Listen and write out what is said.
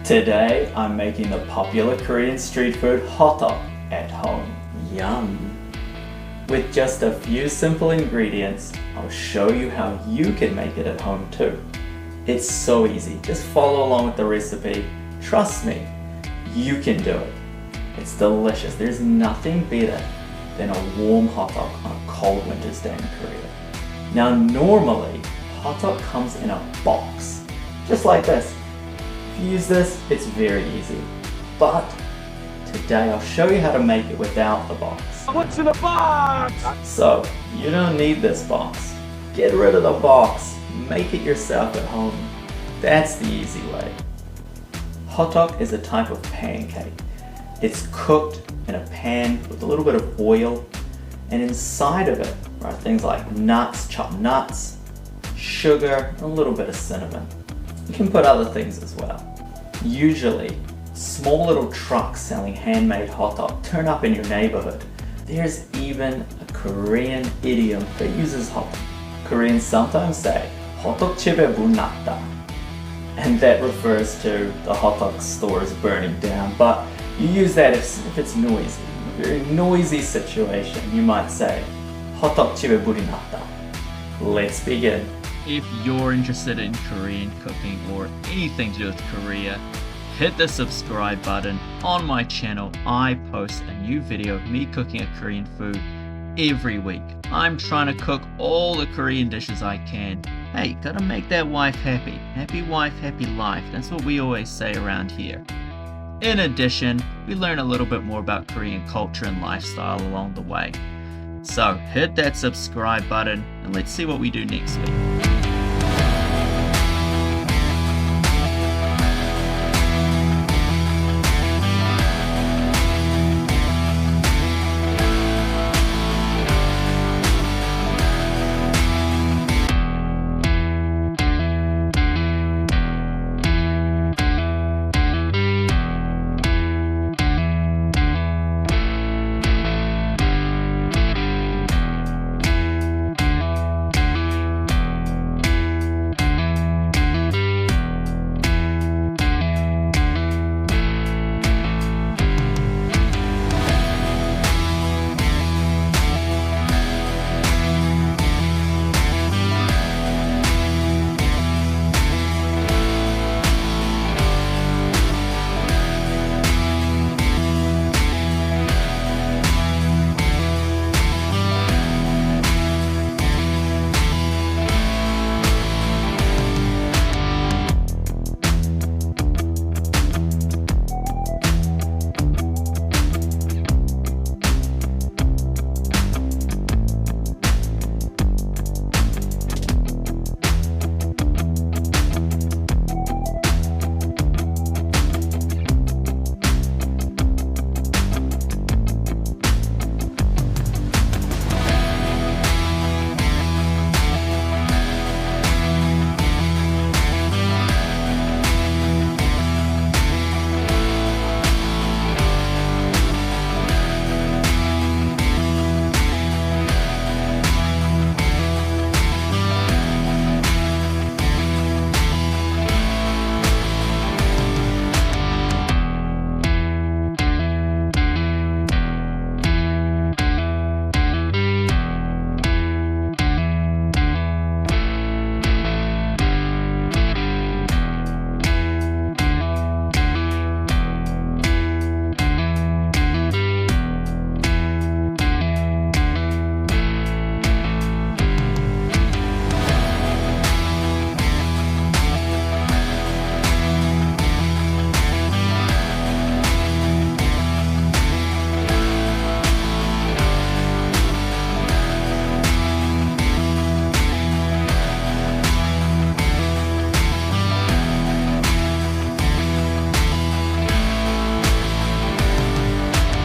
Today I'm making the popular Korean street food hotteok at home. Yum! With just a few simple ingredients, I'll show you how you can make it at home too. It's so easy, just follow along with the recipe. Trust me, you can do it. It's delicious. There's nothing better than a warm hotteok on a cold winter's day in Korea. Now normally, hotteok comes in a box, just like this. If you use this, it's very easy. But today I'll show you how to make it without the box. What's in the box? So, you don't need this box. Get rid of the box. Make it yourself at home. That's the easy way. Hotteok is a type of pancake. It's cooked in a pan with a little bit of oil, and inside of it are things like nuts, chopped nuts, sugar, and a little bit of cinnamon. You can put other things as well. Usually, small little trucks selling handmade hotteok turn up in your neighborhood. There's even a Korean idiom that uses hotteok. Koreans sometimes say, "hotteok 집에 문 났다," and that refers to the hotteok stores burning down, but you use that if it's noisy. A very noisy situation, you might say, "hotteok 집에 불이 났다." Let's begin. If you're interested in Korean cooking or anything to do with Korea, hit the subscribe button. On my channel, I post a new video of me cooking a Korean food every week. I'm trying to cook all the Korean dishes I can. Hey, gotta make that wife happy. Happy wife, happy life. That's what we always say around here. In addition, we learn a little bit more about Korean culture and lifestyle along the way. So hit that subscribe button and let's see what we do next week.